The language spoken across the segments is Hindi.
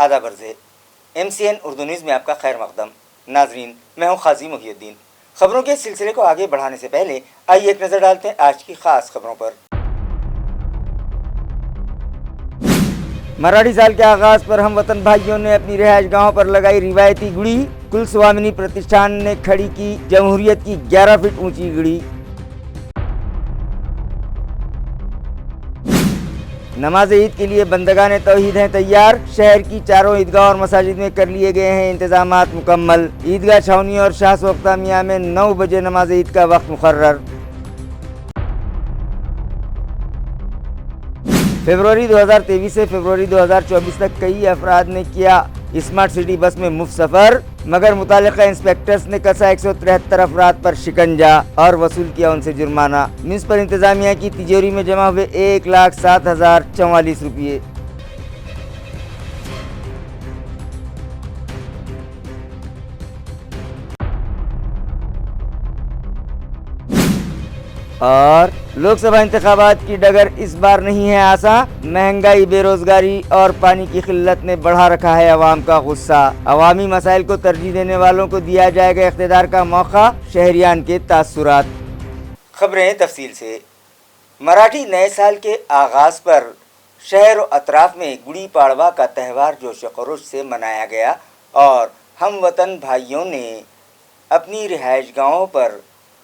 आदाब अर्ज़ है। MCN उर्दू न्यूज़ में आपका खैर मकदम। नाजरीन, मैं हूँ खाजी मुहियुद्दीन। खबरों के सिलसिले को आगे बढ़ाने से पहले आइए एक नज़र डालते हैं आज की खास खबरों पर। मराठी साल के आगाज पर हम वतन भाइयों ने अपनी रिहाइश गाहों पर लगाई रिवायती गुड़ी। कुलस्वामिनी प्रतिष्ठान ने खड़ी की जमहूरियत की 11 फीट ऊंची गुड़ी। नमाज ईद के लिए बंदगान तौहीद हैं तैयार। शहर की चारों ईदगाह और मसाजिद में कर लिए गए हैं इंतजामात मुकम्मल। ईदगाह छावनी और शाह सोख्ता मियां में 9 बजे नमाज ईद का वक्त मुकर्रर। फरवरी 2023 से फरवरी 2024 तक कई अफराद ने किया स्मार्ट सिटी बस में मुफ्त सफर, मगर मुतालिका इंस्पेक्टर्स ने कसा 173 अफराद पर शिकंजा और वसूल किया उनसे जुर्माना। म्युनिसिपल इंतजामिया की तिजोरी में जमा हुए 1,07,044 रुपये। और लोकसभा इंतखाबात की डगर इस बार नहीं है आसान। महंगाई, बेरोजगारी और पानी की किल्लत ने बढ़ा रखा है अवाम का गुस्सा। अवामी मसाइल को तरजीह देने वालों को दिया जाएगा इख्तियार का मौका, शहरियान के तासुरात। खबरें तफसील से। मराठी नए साल के आगाज पर शहर और अतराफ में गुड़ी पाड़वा का त्यौहार जोश खरोश से मनाया गया और हम वतन भाइयों ने अपनी रिहाइश गाहों पर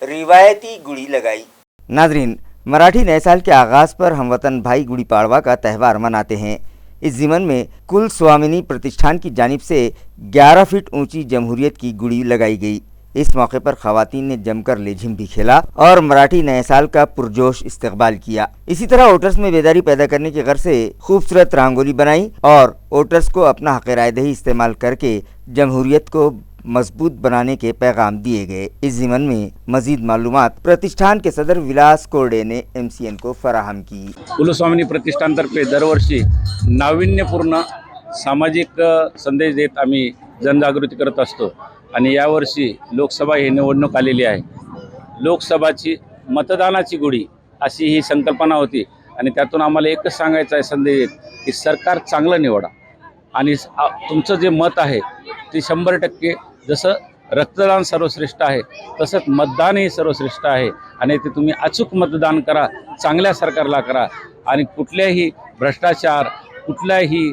रिवायती गुड़ी लगाई। नाजरीन, मराठी नए साल के आगाज़ पर हम वतन भाई गुड़ी पाड़वा का त्यौहार मनाते हैं। इस ज़िमन में कुलस्वामिनी प्रतिष्ठान की जानिब से 11 फीट ऊंची जमहूरियत की गुड़ी लगाई गई। इस मौके पर ख़वातीन ने जमकर लेझिम भी खेला और मराठी नए साल का पुरजोश इस्तकबाल किया। इसी तरह वोटर्स में बेदारी पैदा करने की गर्ज से खूबसूरत रंगोली बनाई और वोटर्स को अपना हक़ राय दही इस्तेमाल करके जमहूरियत को मजबूत बनाने के पैगाम दिए गए। इस ज़िमन में मजीद मालूमात प्रतिष्ठान के सदर विलास कोरडे ने MCN को फराहम की। कुलस्वामिनी प्रतिष्ठानतर्फे दरवर्षी नाविन्यपूर्ण सामाजिक संदेश देत आम्ही जनजागृती करत असतो आणि यावर्षी लोकसभा ही निवडणूक आलेली आहे। लोकसभाची मतदानाची गुढी अशी ही संकल्पना होती आणि त्यातून आम्हाला एकच सांगायचं आहे संदेश की सरकार चांगलं निवडा आणि तुमचं जे मत आहे ते 100% जसं रक्तदान सर्वश्रेष्ठ आहे तसंच मतदानही सर्वश्रेष्ठ आहे आणि ते तुम्ही अचूक मतदान करा, चांगल्या सरकारला करा आणि कुठल्याही भ्रष्टाचार, कुठल्याही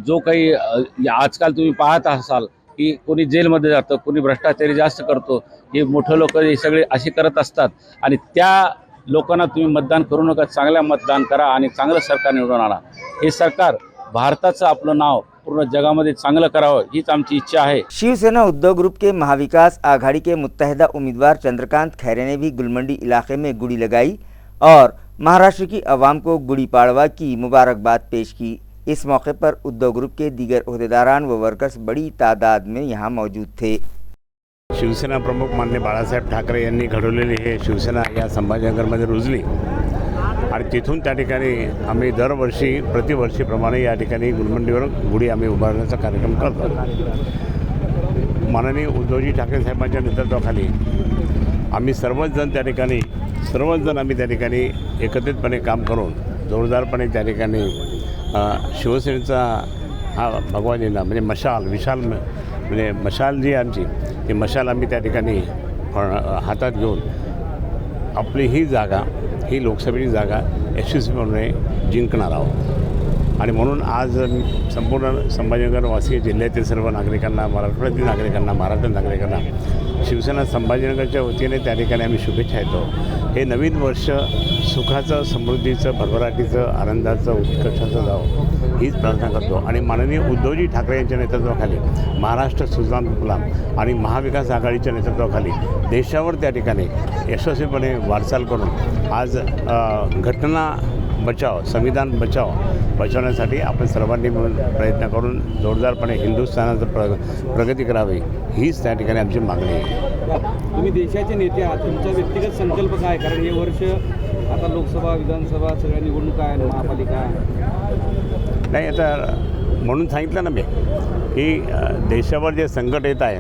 जो काही आजकाल तुम्ही पाहत असाल की कोणी जेलमध्ये जातं, कोणी भ्रष्टाचारी जास्त करतो, हे मोठे लोक हे सगळे असे करत असतात आणि त्या लोकांना तुम्ही मतदान करू नका, चांगलं मतदान करा आणि चांगलं सरकार निवडून आणा। हे सरकार भारताचं आपलं नाव पूर्ण जगामध्ये चांगलं करावं हीच आमची इच्छा है। शिवसेना उद्योग ग्रुप के महाविकास आघाड़ी के मुत्तहिदा उम्मीदवार चंद्रकांत खैरे ने भी गुलमंडी इलाके में गुड़ी लगाई और महाराष्ट्र की आवाम को गुड़ी पाड़वा की मुबारकबाद पेश की। इस मौके पर उद्योग ग्रुप के दीगर ओहदेदारान व वर्कर्स बड़ी तादाद में यहाँ मौजूद थे। शिवसेना प्रमुख माननीय बाळासाहेब ठाकरे यांनी घडवलेली हे शिवसेना या संभाजीनगरमध्ये रुजली आणि तिथून त्या ठिकाणी आम्ही दरवर्षी प्रतिवर्षीप्रमाणे या ठिकाणी गुलमंडीवर गुढी आम्ही उभारण्याचा कार्यक्रम करतो। माननीय उद्धवजी ठाकरे साहेबांच्या नेतृत्वाखाली आम्ही सर्वच जण आम्ही त्या ठिकाणी एकत्रितपणे काम करून जोरदारपणे त्या ठिकाणी शिवसेनेचा हा भगवानीला म्हणजे मशाल जी आमची ती मशाल आम्ही त्या ठिकाणी हातात घेऊन आपली ही लोकसभेची जागा यशस्वीपणे जिंकणार आहोत आणि म्हणून आज संपूर्ण संभाजीनगरवासीय जिल्ह्यातील सर्व नागरिकांना, मराठवाड्यातील नागरिकांना, महाराष्ट्रातील नागरिकांना शिवसेना संभाजीनगरच्या वतीने त्या ठिकाणी आम्ही शुभेच्छा देतो। हे नवीन वर्ष सुखाचं, समृद्धीचं, भरभराटीचं, आनंदाचं, उत्कर्षाचं जावं हीच प्रार्थना करतो आणि माननीय उद्धवजी ठाकरे यांच्या नेतृत्वाखाली महाराष्ट्र सुजलाम सुफलाम आणि महाविकास आघाडीच्या नेतृत्वाखाली देशावर त्या ठिकाणी यशस्वीपणे वाटचाल करून आज घटना बचाव, संविधान बचावण्यासाठी आपण सर्वांनी मिळून प्रयत्न करून जोरदारपणे हिंदुस्थानाचं प्रगती करावी हीच त्या ठिकाणी आमची मागणी आहे। तुम्ही देशाचे नेते आहात, तुमचा व्यक्तिगत संकल्प काय? कारण हे वर्ष आता लोकसभा, विधानसभा सगळ्या निवडणुका आहेत, महापालिका नाही, आता म्हणून सांगितलं ना मी की देशावर जे संकट येत आहे।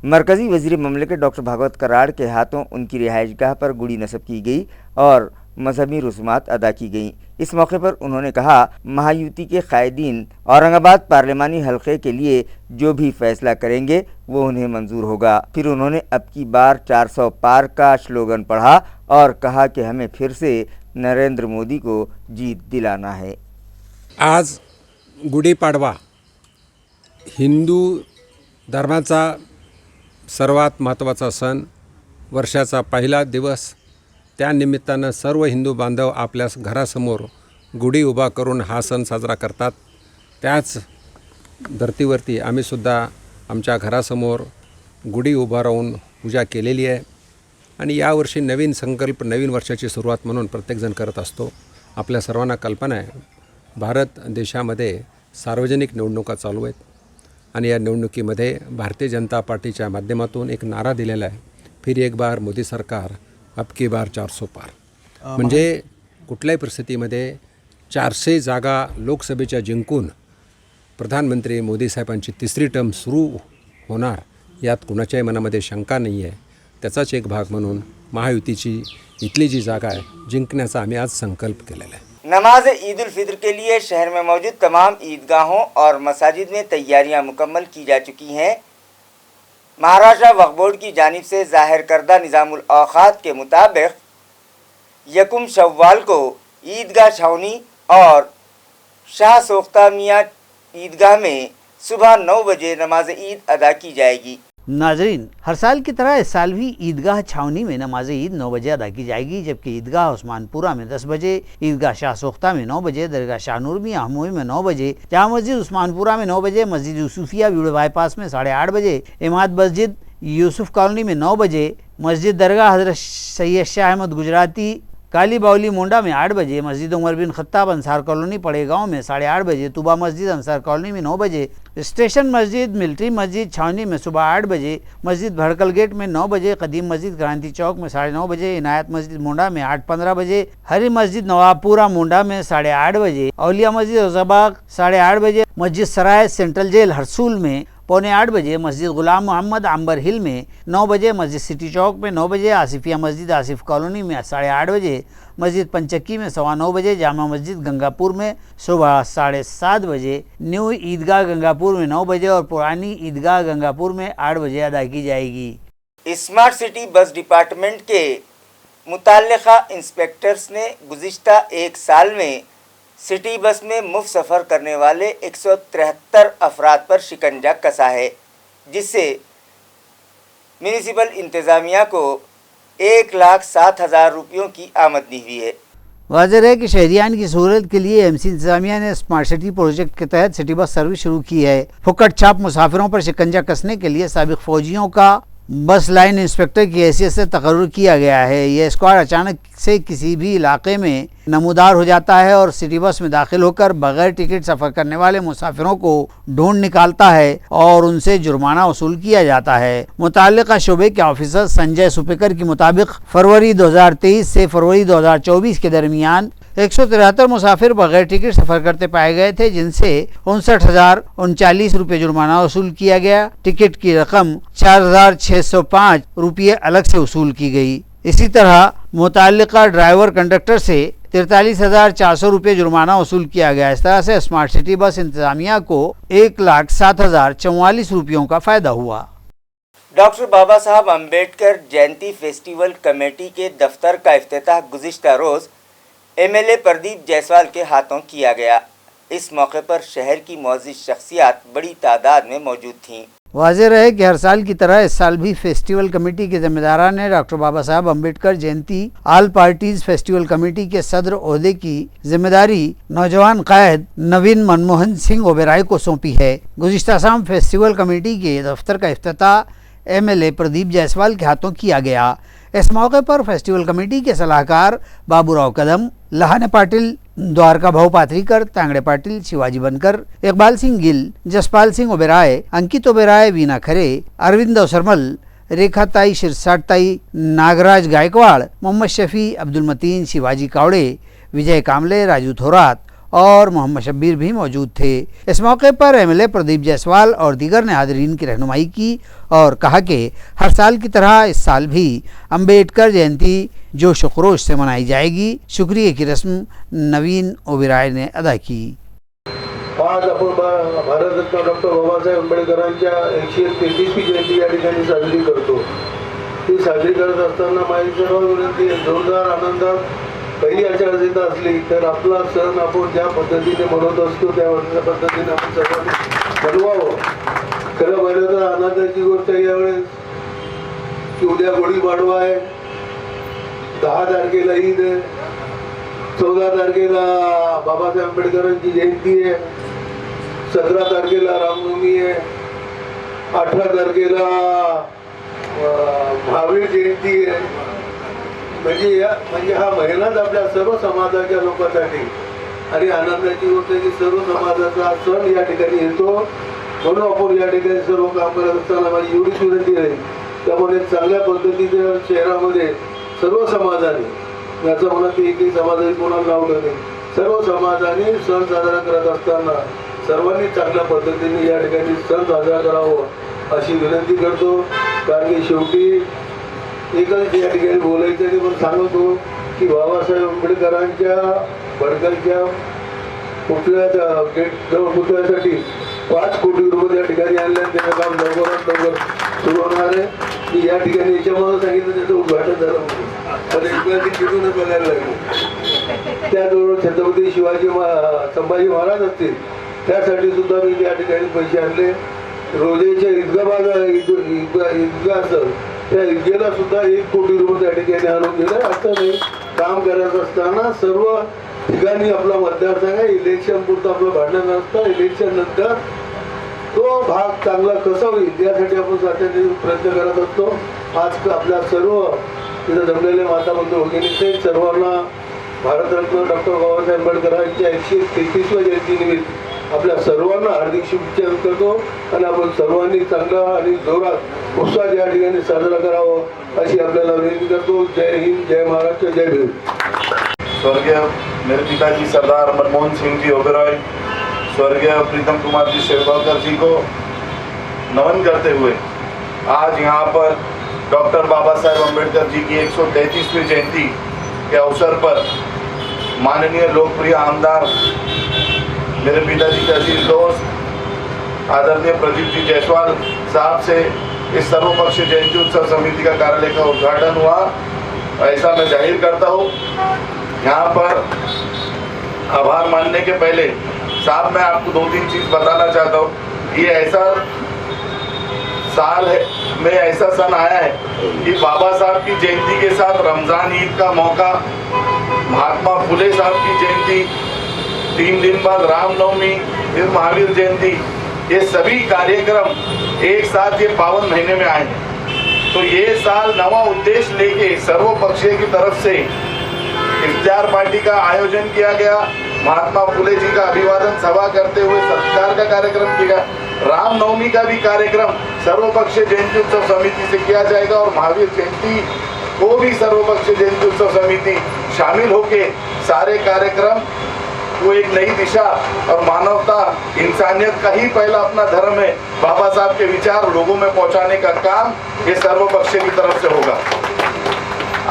मरकज़ी वज़ीर ममलिकत डॉक्टर भागवत कराड़ के हाथों उनकी रिहाइशगाह पर गुड़ी नस्ब की गई और मजहबी रसूमात अदा की गईं। इस मौके पर उन्होंने कहा, महायुति के कायदीन औरंगाबाद पार्लिमानी हलके के लिए जो भी फैसला करेंगे वो उन्हें मंजूर होगा। फिर उन्होंने अब की बार 400 पार का स्लोगन पढ़ा और कहा कि हमें फिर से नरेंद्र मोदी को जीत दिलाना है। आज गुढीपाडवा हिंदू धर्माचा सर्वात महत्त्वाचा सण, वर्षाचा पहिला दिवस। त्यानिमित्तानं सर्व हिंदू बांधव आपल्या घरासमोर गुढी उभा करून हा सण साजरा करतात। त्याच धर्तीवरती आम्हीसुद्धा आमच्या घरासमोर गुढी उभा राहून पूजा केलेली आहे आणि यावर्षी नवीन संकल्प, नवीन वर्षाची सुरुवात म्हणून प्रत्येकजण करत असतो। आपल्या सर्वांना कल्पना आहे, भारत देशामध्ये सार्वजनिक निवडणुका चालू आहेत आणि या निवडणुकीमध्ये भारतीय जनता पार्टीच्या माध्यमातून एक नारा दिलेला आहे, फिर एक बार मोदी सरकार अब की बार 400 पार। म्हणजे कुठल्याही परिस्थितीमध्ये 400 जागा लोकसभेच्या जिंकून प्रधानमंत्री मोदी साहेबांची तिसरी टर्म सुरू होणार यात कुणाच्याही मनामध्ये शंका नाही आहे। त्याचाच एक भाग म्हणून महायुतीची इथली जी जागा आहे जिंकण्याचा आम्ही आज संकल्प केलेला आहे। नमाज ईद उल फित्र के लिए शहर में मौजूद तमाम ईदगाहों और मसाजिद में तैयारियां मुकम्मल की जा चुकी हैं। महाराष्ट्र वक्फ बोर्ड की जानिब से जाहिर करदा निज़ामुल औक़ात के मुताबिक यकुम शव्वाल को ईदगाह छावनी और शाह सोख्ता मियाँ ईदगाह में सुबह 9 बजे नमाज ईद अदा की जाएगी। नाजरीन, हर साल की तरह इस साल भी ईदगाह छावनी में नमाज ईद 9 बजे अदा की जाएगी, जबकि ईदगाह उस्मानपुरा में 10 बजे, ईदगाह शाह सोख्ता में 9 बजे, दरगाह शाहनूर मियां हमोई में 9 बजे, जामा मस्जिद उस्मानपुरा में 9 बजे, मस्जिद यूसुफिया बीड़ बाईपास में 8:30 बजे, इमाद मस्जिद यूसुफ कॉलोनी में 9 बजे, मस्जिद दरगाह हज़रत सैयद शाह अहमद गुजराती काली बाउली मोंडा में 8 बजे, मस्जिद Umar bin Khattab Ansar colony पड़े गाँव में 8:30 बजे, तुबा मस्जिद अंसार कॉलोनी में 9 बजे, स्टेशन मस्जिद मिलिट्री मस्जिद छावनी में सुबह 8 बजे, मस्जिद भड़कल गेट में 9 बजे, कदीम मस्जिद क्रांति चौक में 9:30 बजे, इनायत मस्जिद मोंडा में 8:15 बजे, हरी मस्जिद नवाबपुरा मोंडा में 8:30 बजे, औलिया मस्जिद रोज़ाबाग 8:30 बजे, मस्जिद सराय सेंट्रल जेल हरसूल में 7:45 बजे, मस्जिद गुलाम मोहम्मद आंबर हिल में 9 बजे, मस्जिद सिटी चौक में 9 बजे, आसिफिया मस्जिद आसिफ कॉलोनी में 8:30 बजे, मस्जिद पंचक्की में 9:15 बजे, जामा मस्जिद गंगापुर में सुबह 7:30 बजे, न्यू ईदगाह गंगापुर में 9 बजे और पुरानी ईदगाह गंगापुर में 8 बजे अदा की जाएगी। स्मार्ट सिटी बस डिपार्टमेंट के मुताल्लिका इंस्पेक्टर्स ने गुज़िश्ता एक साल में सिटी बस में मुफ्त सफ़र करने वाले 173 अफराद पर शिकंजा कसा है, जिससे म्यूनिसिपल इंतज़ामिया को 1,07,000 रुपयों की आमदनी हुई है। वाज़ेह है कि शहरियान की सहूलत के लिए एमसी इंतजामिया ने स्मार्ट सिटी प्रोजेक्ट के तहत सिटी बस सर्विस शुरू की है। फुकट छाप मुसाफिरों पर शिकंजा कसने के लिए साबिक फौजियों का बस लाइन इंस्पेक्टर की हैसियत से तकर्रुर किया गया है। यह स्क्वाड अचानक से किसी भी इलाके में नमूदार हो जाता है और सिटी बस में दाखिल होकर बगैर टिकट सफ़र करने वाले मुसाफिरों को ढूंढ निकालता है और उनसे जुर्माना वसूल किया जाता है। मुताल्लिका शोबे के ऑफिसर संजय सुपेकर के मुताबिक फरवरी 2023 से फरवरी 2024 के दरमियान 173 मुसाफिर बगैर टिकट सफ़र करते पाए गए थे, जिनसे 59,039 रुपये जुर्माना वसूल किया गया। टिकट की रकम 4,605 रुपये अलग से वसूल की गई। इसी तरह मुताल्लिका ड्राइवर कंडक्टर से 43,400 रुपये जुर्माना वसूल किया गया। इस तरह से स्मार्ट सिटी बस इंतजामिया को 1,07,044 रुपयों का फ़ायदा हुआ। डॉक्टर बाबा साहब अम्बेडकर जयंती फेस्टिवल कमेटी के दफ्तर का इफ्तिताह गुज़िश्ता रोज़ एमएलए प्रदीप जायसवाल के हाथों किया गया। इस मौके पर शहर की मौजूद शख्सियात बड़ी तादाद में मौजूद थीं। वाज़ेह रहे कि हर साल की तरह इस साल भी फेस्टिवल कमेटी के जिम्मेदारान ने डॉक्टर बाबा साहब अम्बेडकर जयंती ऑल पार्टीज फेस्टिवल कमेटी के सदर ओहदे की जिम्मेदारी नौजवान कायद नवीन मनमोहन सिंह ओबेराय को सौंपी है। गुज़िश्ता शाम फेस्टिवल कमेटी के दफ्तर का इफ्तिताह एमएलए प्रदीप जायसवाल के हाथों किया गया। इस मौके पर फेस्टिवल कमेटी के सलाहकार बाबूराव कदम, लहाने पाटिल, द्वारका भाऊ पाथरीकर, तांगड़े पाटिल, शिवाजी बनकर, इकबाल सिंह गिल, जसपाल सिंह ओबेराय, अंकित ओबेराय, वीना खरे, अरविंद अवसरमल, रेखाताई शिरसाटताई, नागराज गायकवाड़, मोहम्मद शफी, अब्दुल मतीन, शिवाजी कावड़े, विजय कामले, राजू थोरात और मोहम्मद शब्बीर भी मौजूद थे। इस मौके पर एमएलए प्रदीप जायसवाल और दीगर ने हाज़रीन की रहनुमाई की और कहा कि हर साल की तरह इस साल भी अम्बेडकर जयंती जोश व खरोश से मनाई जाएगी। शुक्रिया की रस्म नवीन ओबेरॉय ने अदा की। आज आपण भारतरत्न डॉक्टर बाबासाहेब आंबेडकरांच्या 133वी जयंती या ठिकाणी साजरी करतो। ती साजरी करत असताना माझी सर्व विनंती आहे, जोरदार आनंदात पहिली आचारसंहिता असली तर आपला सण आपण ज्या पद्धतीने मनवत असतो त्या पद्धतीने आपण सर्वांनी मनवावं। खरं पाहिलं तर आनंदाची गोष्ट यावेळेस की उद्या गुढीपाडवा आहे, 10 तारखेला ईद आहे, 14 तारखेला बाबासाहेब आंबेडकरांची जयंती आहे, 17 तारखेला रामनवमी आहे, 18 तारखेला महावीर जयंती आहे। म्हणजे हा महिनाच आपल्या सर्व समाजाच्या लोकांसाठी आणि आनंदाची गोष्ट की सर्व समाजाचा सण या ठिकाणी येतो। म्हणून आपण या ठिकाणी सर्व काम करत असताना माझी एवढीच विनंती आहे, त्यामुळे चांगल्या पद्धतीच्या शहरामध्ये सर्व समाजाने, याचं म्हणत एकही समाजाने कोणाला नाव नाही, सर्व समाजाने सण साजरा करत असताना सर्वांनी चांगल्या पद्धतीने या ठिकाणी सण साजरा करावा अशी विनंती करतो। कारण की शेवटी एकच या ठिकाणी बोलायचं आणि पण सांगतो की बाबासाहेब आंबेडकरांच्या बडकलच्या पुतळ्यासाठी 5 कोटी रुपये त्या ठिकाणी आणले आणि त्याचं काम लवकरात लवकर सुरू होणार आहे। की या ठिकाणी याच्यामध्ये सांगितलं त्याचं उद्घाटन झालं पण इकडे तिथूनच बघायला लागले। त्याचबरोबर छत्रपती संभाजी महाराज असतील त्यासाठी सुद्धा मी या ठिकाणी पैसे आणले। रोजेच्या ईदगाह असेल त्या ईदगेला सुद्धा 1 कोटी रुपये त्या ठिकाणी आणून दिले। असं नाही, काम करत असताना सर्व ठिकाणी आपला मतदारसंघ आहे, इलेक्शन पुरतं आपलं भांडण नसतं, इलेक्शन नंतर तो भाग चांगला कसा होईल यासाठी आपण सातत्याने प्रयत्न करत असतो। आज आपल्या सर्व तिथं जमलेले माता बंधू भगिनी सर्वांना भारतरत्न डॉक्टर बाबासाहेब आंबेडकरांच्या 133व्या जयंतीनिमित्त आपल्या सर्वांना हार्दिक शुभेच्छा करतो आणि आपण सर्वांनी चांगला आणि जोरात उत्साह या ठिकाणी साजरा करावा अशी आपल्याला विनंती करतो। जय हिंद, जय महाराष्ट्र, जय भीम। स्वर्गीय मेरे पिताजी सरदार मनमोहन सिंह जी ओबेरॉय, स्वर्गीय प्रीतम कुमार जी शेरगांवकर जी को नमन करते हुए आज यहाँ पर डॉक्टर बाबा साहेब अम्बेडकर जी की 133वीं जयंती के अवसर पर माननीय लोकप्रिय आमदार मेरे पिताजी के अजीज दोस्त आदरणीय प्रदीप जी जायसवाल साहब से इस सर्वपक्षीय जयंती उत्सव समिति का कार्यालय का उद्घाटन हुआ, ऐसा मैं जाहिर करता हूँ। यहाँ पर आभार मानने के पहले साहब मैं आपको 2-3 चीज़ बताना चाहता हूँ। ये ऐसा साल है में ऐसा सन आया है कि बाबा साहब की जयंती के साथ रमज़ान ईद का मौका, महात्मा फुले साहब की जयंती, 3 दिन बाद रामनवमी, फिर महावीर जयंती, ये सभी कार्यक्रम एक साथ ये पावन महीने में आए हैं। तो ये साल नवा उद्देश्य लेके सर्वपक्षीय की तरफ से इफ्तार पार्टी का आयोजन किया गया, महात्मा फुले जी का अभिवादन सभा करते हुए सत्कार का कार्यक्रम किया, रामनवमी का भी कार्यक्रम सर्वपक्षीय जयंती उत्सव समिति से किया जाएगा और महावीर जयंती को भी सर्वपक्षीय जयंती उत्सव समिति शामिल होके सारे कार्यक्रम वो एक नई दिशा और मानवता, इंसानियत का ही पहला अपना धर्म है, बाबा साहब के विचार लोगों में पहुंचाने का काम ये सर्वपक्षीय की तरफ से होगा।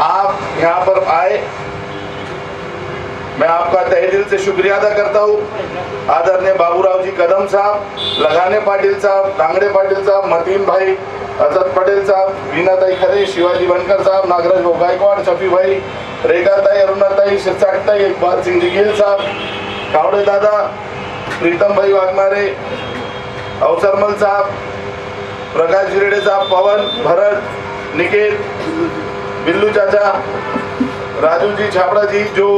आप यहाँ पर आए, मैं आपका तहे दिल से शुक्रिया अदा करता हूँ। आदरणीय बाबूराव जी कदम साहब, लगाने पाटिल साहब, दांगड़े पाटिल साहब, मतीन भाई, असद पटेल साहब, वीनाताई खरे, शिवाजी बनकर साहब, नागराज गायकवाड़, शफी भाई, रेखाताई, अरुणाताई, शिरसाटताई, इकबाल सिंह जी गिल साहब, कावड़े दादा, प्रीतम भाई वाघमारे, अवसरमल साहब, प्रकाश जिरेडे साहब, पवन, भरत, निकेत, बिल्लू चाचा, राजू जी छाबड़ा जी जो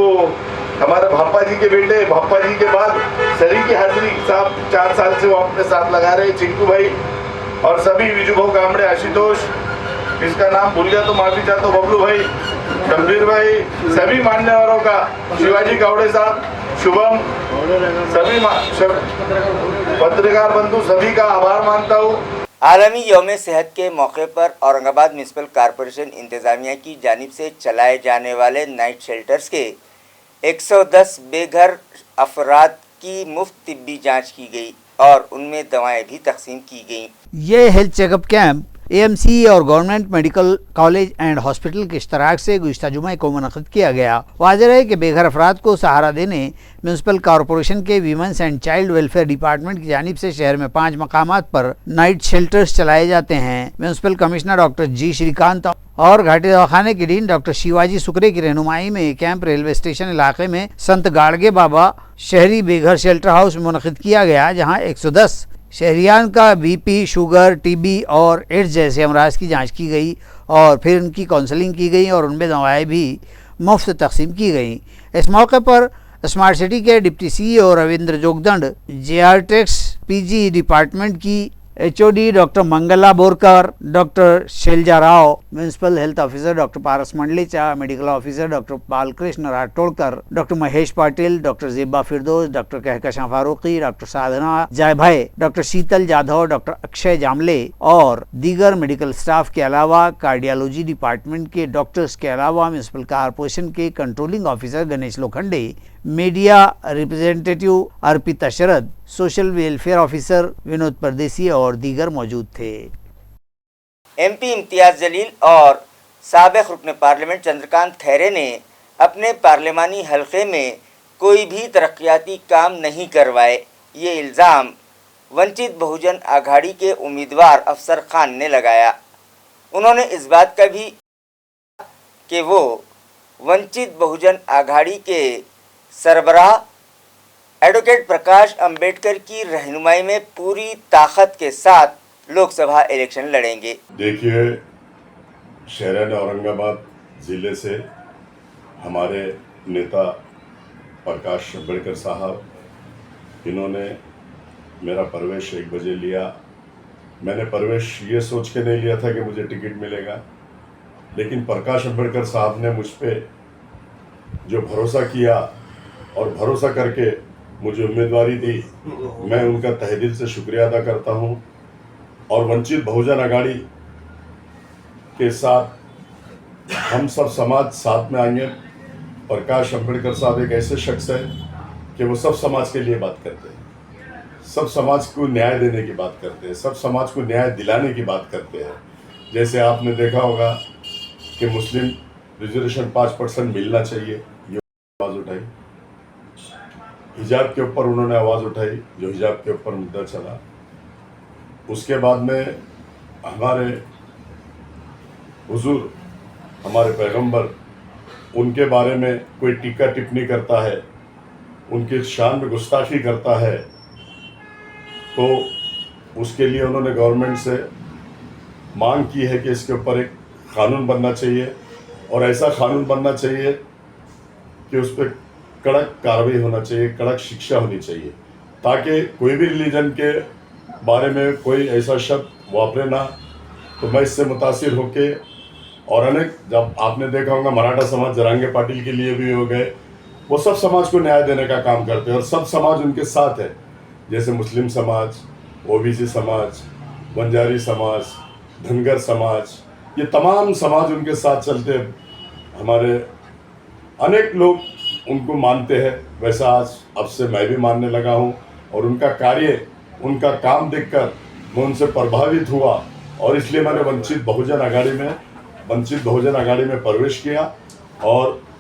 हमारे भापा जी के बेटे, भापा जी के बाद सरी की हाजिरी साहब 4 साल से वो अपने साथ लगा रहे, चिंकू भाई और सभी विजुभाऊ कामड़े, आशुतोष, इसका नाम भूल गया तो माफी चाहता हूँ, बबलू भाई, शब्बीर भाई, सभी मान्यवरों का, शिवाजी कावड़े साहब, शुभम, सभी पत्रकार बंधु सभी का आभार मानता हूँ। आलमी यौम सेहत के मौके पर औरंगाबाद म्यूनिसिपल कॉरपोरेशन इंतजामिया की जानिब से चलाए जाने वाले नाइट शेल्टर्स के 110 बेघर अफराद की मुफ्त तिब्बी जांच की गई और उनमें दवाएं भी तकसीम की गईं। ये हेल्थ चेकअप कैंप एएमसी और government medical college and hospital के इश्तराक से गुज़िश्ता जुमे को मुनक़िद किया गया। वाज़ेह है कि बेघर अफराद को सहारा देने म्यूनसिपल कॉरपोरेशन के women's and child welfare department की जानिब से शहर में 5 मकामात पर नाइट शेल्टर्स चलाए जाते हैं। म्यूनसिपल कमिश्नर डॉक्टर जी श्रीकांत और घाटी दवाखाने के डीन डॉक्टर शिवाजी सुकरे की रहनुमाई में कैंप रेलवे स्टेशन इलाके में संत गाड़गे बाबा शहरी बेघर शेल्टर हाउस में मुनक़िद किया गया, जहाँ 110 शहरियान का बीपी, शुगर, टीबी और एड्स जैसे अमराज की जांच की गई और फिर उनकी काउंसलिंग की गई और उनमें दवाएं भी मुफ्त तकसीम की गई। इस मौके पर स्मार्ट सिटी के डिप्टी सीईओ रविंद्र जोगदंड, जेआरटेक्स पीजी डिपार्टमेंट की HOD doctor Mangala Borkar, doctor Shailaja Rao, municipal health officer doctor Paras Mandlecha, medical officer doctor Balkrishna Rathodkar, doctor Mahesh Patil, doctor Zeba Firdous, doctor Kahkashan Farooqui, doctor Sadhana Jaybhai, doctor Sheetal Jadhav, doctor Akshay Jamle और दीगर मेडिकल स्टाफ के अलावा कार्डियोलॉजी डिपार्टमेंट के डॉक्टर्स के अलावा म्यूनसिपल कॉरपोरेशन के controlling officer Ganesh Lokhande, media representative Arpita Sharad, social welfare officer Vinod Pardeshi और दीगर मौजूद थे। एमपी इम्तियाज जलील और साबिक रुकन पार्लियामेंट चंद्रकांत खैरे ने अपने पार्लिमानी हलके में कोई भी तरक्याती काम नहीं करवाए। ये इल्ज़ाम वंचित बहुजन आघाड़ी के उम्मीदवार अफसर खान ने लगाया। उन्होंने इस बात का भी कि वो वंचित बहुजन आघाड़ी के सरबराह एडवोकेट प्रकाश अंबेडकर की रहनुमाई में पूरी ताकत के साथ लोकसभा इलेक्शन लड़ेंगे। देखिए, शहर औरंगाबाद ज़िले से हमारे नेता प्रकाश अंबेडकर साहब, इन्होंने मेरा प्रवेश 1 बजे लिया। मैंने प्रवेश ये सोच के नहीं लिया था कि मुझे टिकट मिलेगा, लेकिन प्रकाश अंबेडकर साहब ने मुझ पे जो भरोसा किया और भरोसा करके मुझे उम्मीदवारी दी, मैं उनका तहे दिल से शुक्रिया अदा करता हूं। और वंचित बहुजन आघाड़ी के साथ हम सब समाज साथ में आएंगे। प्रकाश अंबेडकर साहब एक ऐसे शख्स है कि वो सब समाज के लिए बात करते हैं, सब समाज को न्याय देने की बात करते हैं, सब समाज को न्याय दिलाने की बात करते हैं। जैसे आपने देखा होगा कि मुस्लिम रिजर्वेशन 5% मिलना चाहिए, ये आवाज़ उठाई। हिजाब के ऊपर उन्होंने आवाज़ उठाई, जो हिजाब के ऊपर मुद्दा चला। उसके बाद में हमारे हुजूर, हमारे पैगंबर, उनके बारे में कोई टीका टिप्पणी करता है, उनके शान में गुस्ताखी करता है, तो उसके लिए उन्होंने गवर्नमेंट से मांग की है कि इसके ऊपर एक कानून बनना चाहिए और ऐसा कानून बनना चाहिए कि उस पर कड़क कार्रवाई होना चाहिए, कड़क शिक्षा होनी चाहिए, ताकि कोई भी रिलीजन के बारे में कोई ऐसा शब्द वापरे ना। तो मैं इससे मुतासिर होके, और अनेक, जब आपने देखा होगा मराठा समाज जरांगे पाटिल के लिए भी हो गए, वो सब समाज को न्याय देने का काम करते हैं और सब समाज उनके साथ है। जैसे मुस्लिम समाज, ओबीसी समाज, बंजारी समाज, धनगर समाज, ये तमाम समाज उनके साथ चलते हैं। हमारे अनेक लोग उनको मानते हैं, वैसा आज अब से मैं भी मानने लगा हूँ। और उनका कार्य, उनका काम देखकर मैं उनसे प्रभावित हुआ और इसलिए मैंने वंचित बहुजन आघाड़ी में प्रवेश किया। और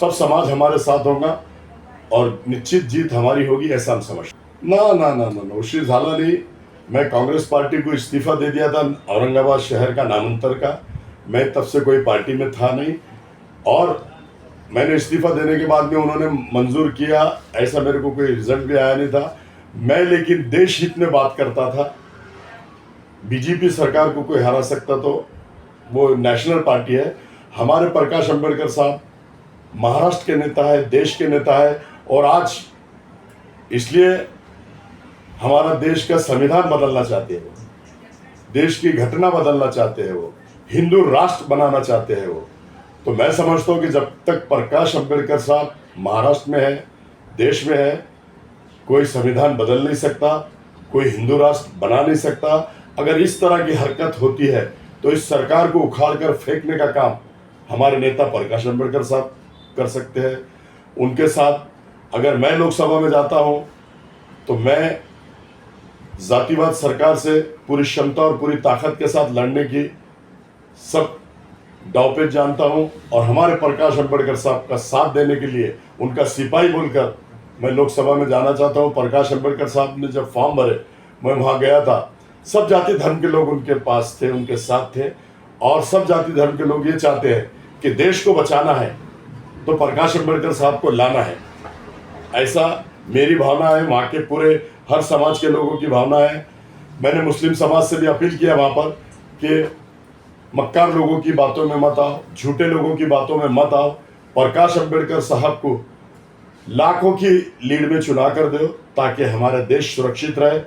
सब समाज हमारे साथ होगा और निश्चित जीत हमारी होगी, ऐसा हम समझते। ना उसी झाला नहीं। मैं कांग्रेस पार्टी को इस्तीफ़ा दे दिया था औरंगाबाद शहर का नामांतर का। मैं तब से कोई पार्टी में था नहीं और मैंने इस्तीफ़ा देने के बाद में उन्होंने मंजूर किया, ऐसा मेरे को कोई रिजल्ट भी आया नहीं था। मैं लेकिन देश हित में बात करता था। बीजेपी सरकार को कोई हरा सकता तो वो नेशनल पार्टी है। हमारे प्रकाश अंबेडकर साहब महाराष्ट्र के नेता है, देश के नेता है और आज इसलिए हमारा देश का संविधान बदलना चाहते हैं, वो देश की घटना बदलना चाहते हैं, वो हिंदू राष्ट्र बनाना चाहते हैं वो। तो मैं समझता हूँ कि जब तक प्रकाश अंबेडकर साहब महाराष्ट्र में है, देश में है, कोई संविधान बदल नहीं सकता, कोई हिंदू राष्ट्र बना नहीं सकता। अगर इस तरह की हरकत होती है तो इस सरकार को उखाड़ कर फेंकने का काम हमारे नेता प्रकाश अंबेडकर साहब कर सकते हैं। उनके साथ अगर मैं लोकसभा में जाता हूं तो मैं जातिवाद सरकार से पूरी क्षमता और पूरी ताकत के साथ लड़ने की सब दांवपेच जानता हूं, और हमारे प्रकाश अंबेडकर साहब का साथ देने के लिए उनका सिपाही बोलकर मैं लोकसभा में जाना चाहता हूं। प्रकाश अंबेडकर साहब ने जब फॉर्म भरे, मैं वहां गया था, सब जाति धर्म के लोग उनके पास थे, उनके साथ थे, और सब जाति धर्म के लोग ये चाहते हैं कि देश को बचाना है तो प्रकाश अंबेडकर साहब को लाना है। ऐसा मेरी भावना है, वहाँ के पूरे हर समाज के लोगों की भावना है। मैंने मुस्लिम समाज से भी अपील किया वहाँ पर कि मक्कार लोगों की बातों में मत आओ, झूठे लोगों की बातों में मत आओ, प्रकाश अंबेडकर साहब को लाखों की लीड में चुना कर दो ताकि हमारा देश सुरक्षित रहे,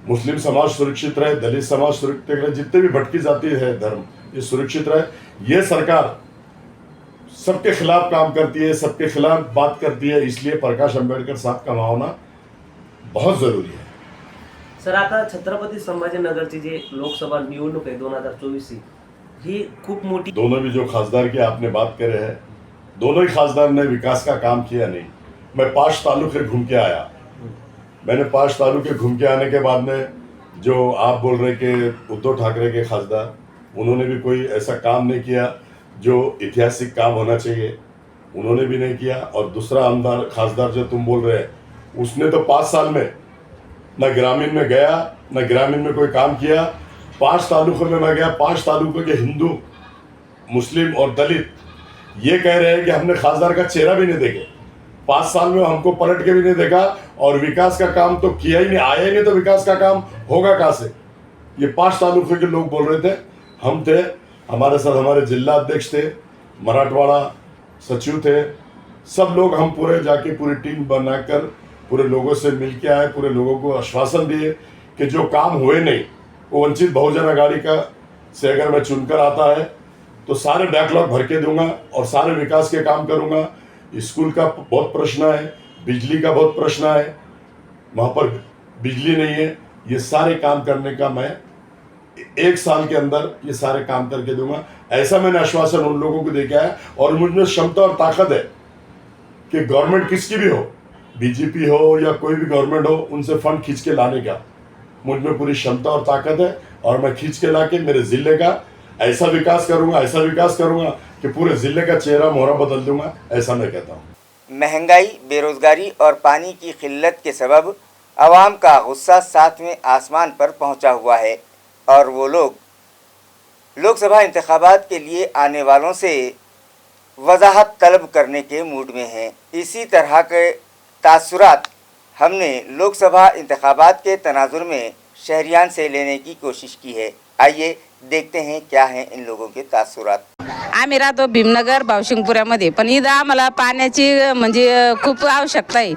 मुस्लिम समाज सुरक्षित रहे, दलित समाज सुरक्षित रहे, जितने भी भटकी जाती है धर्म ये सुरक्षित रहे। ये सरकार सबके खिलाफ काम करती है, सबके खिलाफ बात करती है, इसलिए प्रकाश अंबेडकर साहब का होना बहुत जरूरी है। सर, आता छत्रपती संभाजीनगरची जी लोकसभा निवडणूक आहे 2024 ही खूप मोठी। दोनों भी जो खासदार की आपने बात करे है, दोनों ही खासदार ने विकास का काम किया नहीं। मैं 5 तालुके घूम के आया, मैंने 5 तालुके घूम के आने के बाद में जो आप बोल रहे कि उद्धव ठाकरे के खासदार, उन्होंने भी कोई ऐसा काम नहीं किया जो ऐतिहासिक काम होना चाहिए, उन्होंने भी नहीं किया। और दूसरा आमदार खासदार जो तुम बोल रहे हैं, उसने तो 5 साल में न ग्रामीण में गया, न ग्रामीण में कोई काम किया। 5 तालुकों में मैं गया, 5 तालुकों के हिंदू, मुस्लिम और दलित ये कह रहे हैं कि हमने खासदार का चेहरा भी नहीं देखे, 5 साल में हमको पलट के भी नहीं देखा, और विकास का काम तो किया ही नहीं, आया ही नहीं, तो विकास का काम होगा कहाँ से? ये 5 तालुकों के लोग बोल रहे थे। हम थे, हमारे साथ हमारे जिला अध्यक्ष थे, मराठवाड़ा सचिव थे, सब लोग हम पूरे जाके पूरी टीम बनाकर पूरे लोगों से मिल के आए, पूरे लोगों को आश्वासन दिए कि जो काम हुए नहीं वो वंचित बहुजन अघाड़ी का से अगर मैं चुनकर आता है तो सारे बैकलॉग भर के दूंगा और सारे विकास के काम करूंगा। स्कूल का बहुत प्रश्न है, बिजली का बहुत प्रश्न है, वहाँ पर बिजली नहीं है, ये सारे काम करने का मैं 1 साल के अंदर ये सारे काम करके दूंगा। ऐसा मैंने आश्वासन उन लोगों को दे के आया, और मुझमें क्षमता और ताकत है कि गवर्नमेंट किसकी भी हो, बीजेपी हो या कोई भी गवर्नमेंट हो, उनसे फंड खींच के लाने का मुझमें पूरी क्षमता और ताकत है, और मैं खींच के ला के मेरे ज़िले का ऐसा विकास करूंगा कि पूरे ज़िले का चेहरा मोहरा बदल दूंगा, ऐसा मैं कहता हूँ। महंगाई, बेरोजगारी और पानी की किल्लत के सबब आवाम का गुस्सा 7वें आसमान पर पहुंचा हुआ है, और वो लोग लोकसभा इंतखाबात के लिए आने वालों से वजाहत तलब करने के मूड में हैं। इसी तरह के तासुरात हमने लोकसभा इंतखाबात के तनाजुर में शहरियान से लेने की कोशिश की है। आइए देखते हैं क्या हैं इन लोगों के तासुरात। आम्ही राहतो भीमनगर भावशिंगपुऱ्यामध्ये, पण इथं आम्हाला पाण्याची म्हणजे खूप आवश्यकता आहे।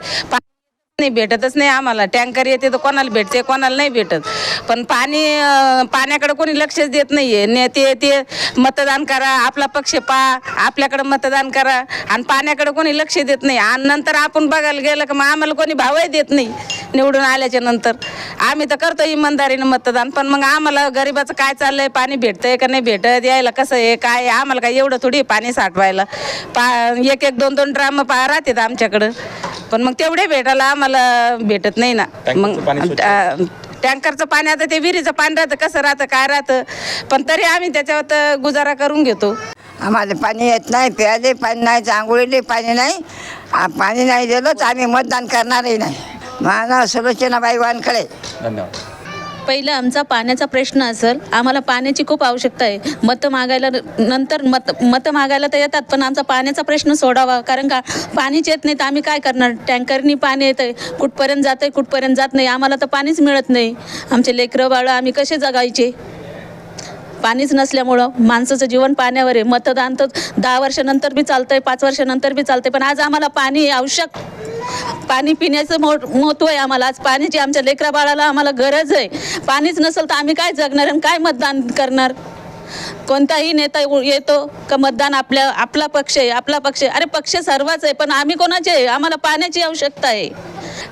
नाही भेटतच नाही आम्हाला, टँकर येते तर कोणाला भेटते, कोणाला नाही भेटत, पण पाण्याकडे कोणी लक्षच देत नाहीये। नेते ते मतदान करा, आपला पक्ष पहा, आपल्याकडे मतदान करा, आणि पाण्याकडे कोणी लक्ष देत नाही। आणि नंतर आपण बघायला गेलं की मग आम्हाला कोणी भावही देत नाही निवडून आल्याच्या नंतर। आम्ही तर करतो इमानदारीनं मतदान, पण मग आम्हाला गरिबाचं काय चाललंय, पाणी भेटतंय का नाही भेटत, यायला कसं आहे काय, आम्हाला काय एवढं थोडी पाणी साठवायला, 1-1 2-2 ड्राम राहतात आमच्याकडं, पण मग तेवढे भेटायला आम्हाला भेटत नाही ना। मग टँकरचं पाणी आता ते विहिरीचं पाणी राहतं, कसं राहतं काय राहतं, पण तरी आम्ही त्याच्यावर गुजारा करून घेतो। आम्हाला पाणी येत नाही, प्यायले पाणी नाही, आंघोळीले पाणी नाही, पाणी नाही दिलं तर आम्ही मतदान करणारही नाही। माझा सुलोचनाबाई वानखळे। धन्यवाद। पहिलं आमचा पाण्याचा प्रश्न असेल, आम्हाला पाण्याची खूप आवश्यकता आहे। मतं मागायला नंतर मतं मागायला तर येतात, पण आमचा पाण्याचा प्रश्न सोडावा, कारण का पाणीच येत नाही तर आम्ही काय करणार। टँकरनी पाणी येतंय, कुठपर्यंत जातंय कुठपर्यंत जात नाही, आम्हाला तर पाणीच मिळत नाही। आमचे लेकरं बाळं आम्ही कसे जगायचे, पाणीच नसल्यामुळं। माणसाचं जीवन पाण्यावर आहे। मतदान तर 10 वर्षानंतर बी चालतंय, 5 वर्षानंतर बी चालतंय, पण आज आम्हाला पाणी आवश्यक, पाणी पिण्याचं महत्त्व आहे आम्हाला। आज पाण्याची आमच्या लेकरा बाळाला आम्हाला गरज आहे। पाणीच नसेल तर आम्ही काय जगणार आणि काय मतदान करणार। कोणताही नेता येतो का मतदान आपला पक्ष आहे, आपला पक्ष आहे, अरे पक्ष सर्वच आहे, पण आम्ही कोणाचे आहे, आम्हाला पाण्याची आवश्यकता आहे।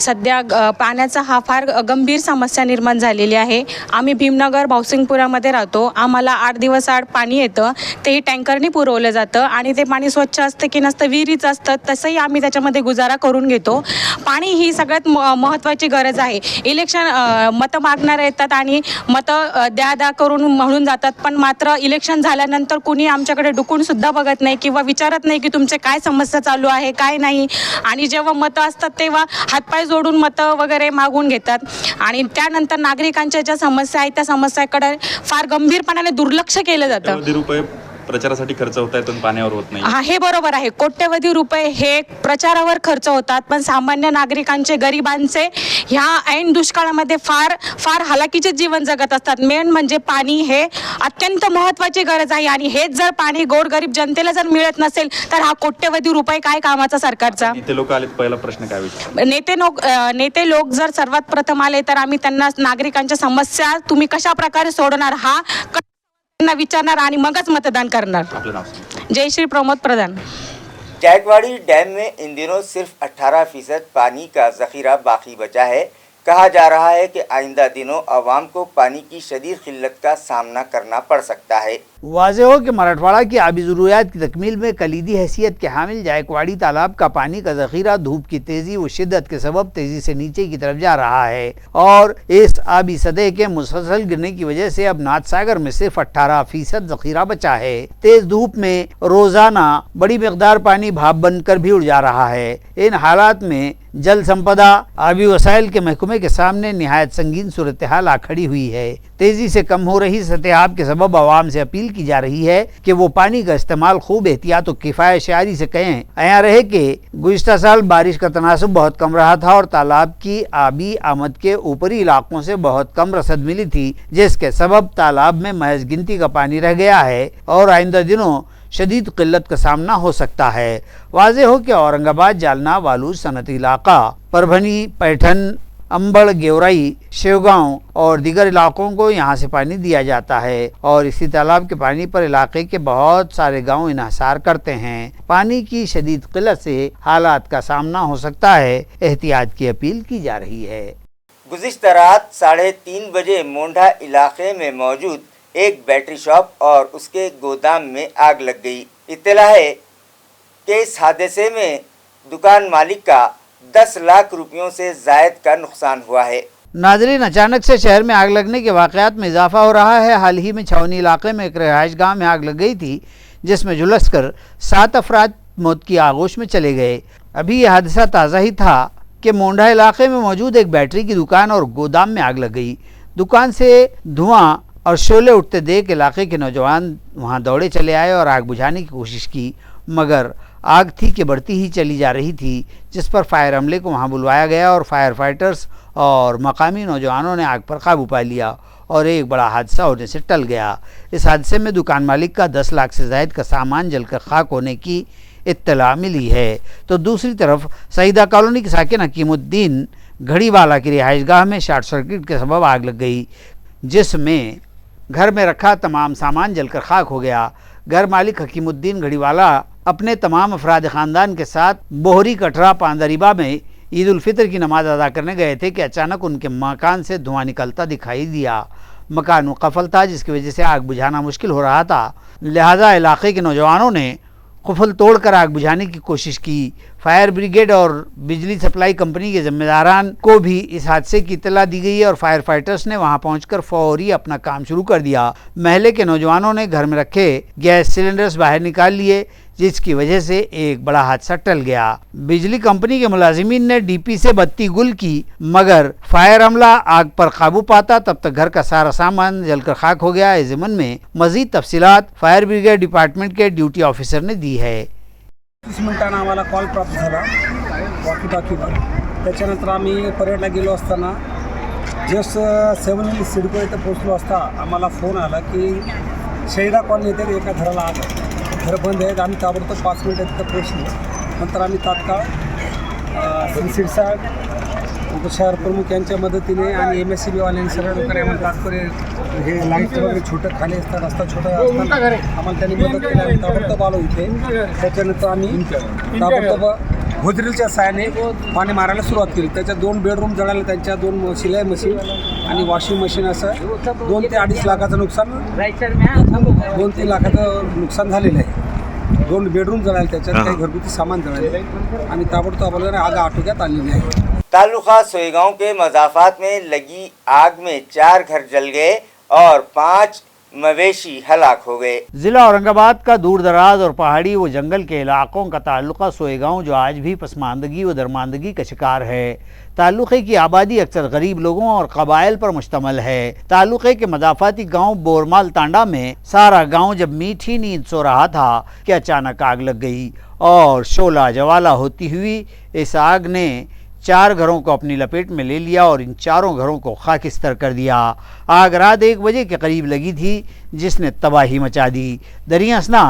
सध्या पाण्याचा हा फार गंभीर समस्या निर्माण झालेली आहे. आम्ही भीमनगर भावसिंगपुरामध्ये राहतो. आम्हाला 8 दिवस आड पाणी येतं, तेही टँकरनी पुरवलं जातं आणि ते पाणी स्वच्छ असतं की नसतं, विहिरीच असतं, तसंही आम्ही त्याच्यामध्ये गुजारा करून घेतो. पाणी ही सगळ्यात महत्त्वाची गरज आहे. इलेक्शन मतं मागणारे येतात आणि मतं द्या करून म्हणून जातात, पण मात्र इलेक्शन झाल्यानंतर कुणी आमच्याकडे डुकूनसुद्धा बघत नाही किंवा विचारत नाही की तुमचे काय समस्या चालू आहे काय नाही. आणि जेव्हा मतं असतात तेव्हा हातपाय जोडून मतं वगैरे मागून घेतात आणि त्यानंतर नागरिकांच्या ज्या समस्या आहेत त्या समस्याकडे फार गंभीरपणाने दुर्लक्ष केलं जातं. कोट्यवधी रुपये प्रचारासाठी खर्च होत आहेत पण पाण्यावर होत नाही. हे बरोबर आहे. कोट्यवधी रुपये हे प्रचारावर खर्च होतात, पण सामान्य नागरिकांचे, गरिबांचे ह्या ऐन दुष्काळामध्ये फार फार हालाकीचे जीवन जगत असतात. मेन म्हणजे पाणी हे अत्यंत महत्त्वाची गरज आहे आणि हेच जर पाणी गोरगरीब जनतेला जर मिळत नसेल तर हा कोट्यवधी रुपये काय कामाचा सरकारचा. नेते लोक आले, पहिला प्रश्न काय विचार? नेते लोक जर सर्वात प्रथम आले तर आम्ही त्यांना नागरिकांच्या समस्या तुम्ही कशा प्रकारे सोडणार हा विचारणार आणि मगच मतदान करणार. आपलं नाव? जयश्री प्रमोद प्रधान. जायकवाड़ी डैम में इन दिनों सिर्फ 18% पानी का जखीरा बाकी बचा है। कहा जा रहा है कि आइंदा दिनों आवाम को पानी की शदीद किल्लत का सामना करना पड़ सकता है। वाज़ेह हो कि मराठवाड़ा की आबी ज़रूरियात की तकमील में कलीदी हैसियत के हामिल जायकवाड़ी तालाब का पानी का ज़ख़ीरा धूप की तेज़ी व शिद्दत के सबब तेज़ी से नीचे की तरफ जा रहा है और इस आबी सतह के मुसलसल गिरने की वजह से अब नाथ सागर में सिर्फ 18% ज़ख़ीरा बचा है। तेज़ धूप में रोज़ाना बड़ी मकदार पानी भाप बनकर भी उड़ जा रहा है। इन हालात में जल संपदा आबी वसाइल के महकमे के सामने निहायत संगीन सूरत हाल आ खड़ी हुई है। तेज़ी से कम हो रही सतह के सबब आवाम से अपील की जा रही है कि वो पानी का इस्तेमाल खूब एहतियात और किफ़ायत शारी से करें। आया रहे कि गुज़िश्ता साल बारिश का तनासुब बहुत कम रहा था और तालाब की आबी आमद के ऊपरी इलाकों से बहुत कम रसद मिली थी, जिसके सबब तालाब में महज गिनती का पानी रह गया है और आइंदा दिनों शदीद किल्लत का सामना हो सकता है। वाज़ेह हो कि औरंगाबाद, जालना, वालूज सनती इलाका, परभनी, पैठन, अंबड़, गेवराई, शेवगांव और दीगर इलाकों को यहाँ से पानी दिया जाता है और इसी तालाब के पानी पर इलाके के बहुत सारे गांव इन्हिसार करते हैं। पानी की शदीद किल्लत से हालात का सामना हो सकता है, एहतियात की अपील की जा रही है। गुज़िश्ता रात 3:30 बजे मोंढा इलाके में मौजूद एक बैटरी शॉप और उसके गोदाम में आग लग गई। इत्तला है कि इस हादसे में दुकान मालिक का 10 लाख रुपयों से ज़ायद का नुकसान हुआ है। नाज़रीन, अचानक से शहर में आग लगने के वाक़यात में इजाफा हो रहा है। हाल ही में छावनी इलाके में एक रिहाइश गाह में आग लग गई थी, जिसमें झुलसकर 7 अफराद मौत की आगोश में चले गए। अभी यह हादसा ताज़ा ही था कि मोंढा इलाके में मौजूद एक बैटरी की दुकान और गोदाम में आग लग गई। दुकान से धुआं और शोले उठते देख इलाके के नौजवान वहां दौड़े चले आए और आग बुझाने की कोशिश की, मगर आग थी कि बढ़ती ही चली जा रही थी, जिस पर फायर अमले को वहां बुलवाया गया और फायर फाइटर्स और मकामी नौजवानों ने आग पर काबू पा लिया और एक बड़ा हादसा होने से टल गया। इस हादसे में दुकान मालिक का 10 लाख से ज़ायद का सामान जलकर खाक होने की इत्तला मिली है। तो दूसरी तरफ सईदा कॉलोनी के साकिन हकीमुद्दीन घड़ीवाला की रिहाइश गाह में शॉर्ट सर्किट के सबब आग लग गई, जिसमें घर में रखा तमाम सामान जलकर खाक हो गया। घर मालिक हकीमुद्दीन घड़ीवाला अपने तमाम अफराद ख़ानदान के साथ बोहरी कटरा पांदरीबा में ईद उल फितर की नमाज अदा करने गए थे कि अचानक उनके मकान से धुआं निकलता दिखाई दिया। मकान मुकफ़ल था, जिसकी वजह से आग बुझाना मुश्किल हो रहा था। लिहाजा इलाके के नौजवानों ने कुफल तोड़कर आग बुझाने की कोशिश की। फायर ब्रिगेड और बिजली सप्लाई कंपनी के जिम्मेदारान को भी इस हादसे की इत्तला दी गई और फायर फाइटर्स ने वहां पहुंचकर फौरी अपना काम शुरू कर दिया। महल्ले के नौजवानों ने घर में रखे गैस सिलेंडर्स बाहर निकाल लिए, जिसकी वजह से एक बड़ा हादसा टल गया। बिजली कंपनी के मुलाजिमीन ने डीपी से बत्ती गुल की, मगर फायर अमला आग पर काबू पाता तब तक घर का सारा सामान जलकर खाक हो गया। इस ज़मन में मजीद तफसीलात फायर ब्रिगेड डिपार्टमेंट के ड्यूटी ऑफिसर ने दी है। 30 मिनिटांना आम्हाला कॉल प्राप्त झाला वॉकी टॉकीवर। त्याच्यानंतर आम्ही परेडला गेलो असताना जस्ट 7 सिडको इथं पोचलो असता आम्हाला फोन आला की शहीदा कॉलनी येथे एका घराला आग आहे, घर बंद आहेत। आम्ही ताबडतोब 5 मिनिटात तिथं पोचलो। नंतर आम्ही तात्काळ शिरसाट उपशहर प्रमुख यांच्या मदतीने आणि MSCB वाल्यांनी सगळ्या लोकांनी आम्हाला तात्पर्य हे लाईट वगैरे छोटं खाली असतात, रस्ता छोटा असताना आम्हाला त्यांनी मदत केली। आम्ही ताबडतोब आलो इथे। त्याच्यानंतर आम्ही ताबडतोब होद्रीलच्या साहाय्याने पाणी मारायला सुरुवात केली. त्याच्यात 2 बेडरूम जळाले, त्यांच्या 2 शिलाई मशीन आणि वॉशिंग मशीन असं 2 ते 2.5 लाखाचं नुकसान, 2 ते लाखाचं नुकसान झालेलं आहे. 2 बेडरूम जळाले, त्याच्यात काही घरगुती सामान जळाले आणि ताबडतोब आपल्याला आग आटोक्यात आलेली आहे. तालुका सोईगांव के मजाफात में लगी आग में 4 घर जल गए और 5 मवेशी हलाक हो गए। जिला औरंगाबाद का दूर दराज और पहाड़ी व जंगल के इलाकों का ताल्लुका सोएगांव जो आज भी पसमानदगी व दरमानदगी का शिकार है। ताल्लुक़े की आबादी अक्सर गरीब लोगों और कबाइल पर मुश्तमल है। ताल्लुक़े के मदाफाती गांव बोरमाल तांडा में सारा गांव जब मीठी नींद सो रहा था कि अचानक आग लग गई और शोला जवाला होती हुई इस आग ने 4 घरों को अपनी लपेट में ले लिया और इन 4 घरों को खाकिस्तर कर दिया। आग रात 1 बजे के करीब लगी थी जिसने तबाही मचा दी। दरियासना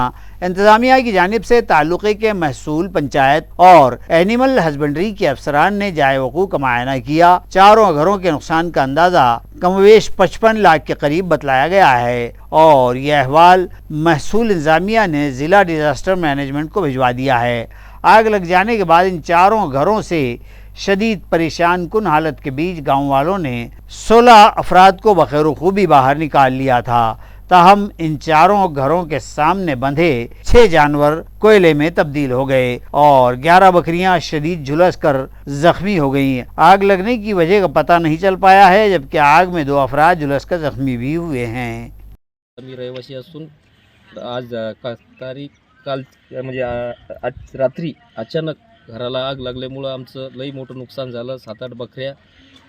इंतज़ामिया की जानिब से ताल्लुक़े के महसूल पंचायत और एनिमल हस्बेंड्री के अफसरान ने जाए वक़ू का मुआयना किया। 4 घरों के नुकसान का अंदाज़ा कमोवेश 55 लाख के करीब बतलाया गया है और यह अहवाल महसूल इंतज़ामिया ने ज़िला डिज़ास्टर मैनेजमेंट को भिजवा दिया है। आग लग जाने के बाद इन 4 घरों से शदीद परेशान कुन हालत के बीच गांव वालों ने 16 अफराद को बखैर खूबी बाहर निकाल लिया था। ताहम इन 4 घरों के सामने बंधे 6 जानवर कोयले में तब्दील हो गए और 11 बकरियां शदीद झुलस कर जख्मी हो गईं। आग लगने की वजह का पता नहीं चल पाया है, जबकि आग में 2 अफराद झुलस कर जख्मी भी हुए हैं। मी रहिवासी असून आज काल म्हणजे आज रात्री अचानक घराला आग लागल्यामुळं आमचं लई मोठं नुकसान झालं। 7-8 बकऱ्या,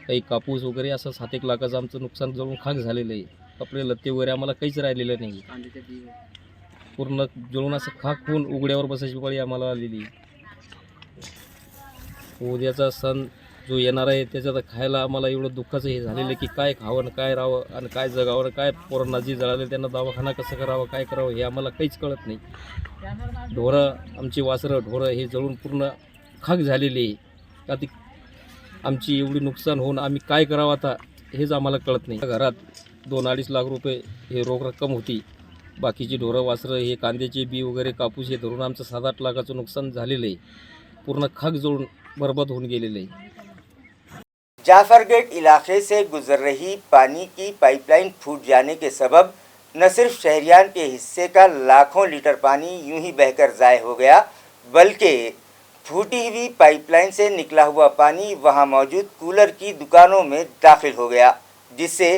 काही कापूस वगैरे असं 7-1 लाखाचं आमचं नुकसान जळून खाक झालेलं आहे। कपडे लत्ते वगैरे आम्हाला काहीच राहिलेलं नाही, पूर्ण जळून असं खाक होऊन उघड्यावर बसायची पाळी आम्हाला आलेली। उद्याचा सण जो येणार आहे त्याच्यात खायला आम्हाला एवढं दुःखाचं हे झालेलं की काय खावं काय राहावं आणि काय जगावं, काय पोरांना जी जळाले त्यांना दवाखाना कसं करावं, काय करावं हे आम्हाला काहीच कळत नाही। ढोरं, आमची वासरं ढोरं हे जळून पूर्ण खाक झालेली आहे। का ती आमची एवढी नुकसान होऊन आम्ही काय करावं आता हेच आम्हाला कळत नाही। घरात 2-2.5 लाख रुपये हे रोख रक्कम होती, बाकीची ढोरं वासरं हे कांद्याचे बी वगैरे कापूस हे धरून आमचं 7-8 लाखाचं नुकसान झालेलं आहे। पूर्ण खाक जळून बर्बाद होऊन गेलेलं आहे। जाफरगेट इलाके से गुजर रही पानी की पाइपलाइन फूट जाने के सबब न सिर्फ शहरियान के हिस्से का लाखों लीटर पानी यूं ही बहकर ज़ाय हो गया, बल्कि फूटी हुई पाइपलाइन से निकला हुआ पानी वहां मौजूद कूलर की दुकानों में दाखिल हो गया, जिससे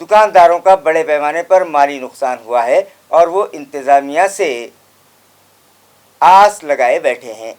दुकानदारों का बड़े पैमाने पर माली नुकसान हुआ है और वो इंतज़ामिया से आस लगाए बैठे हैं।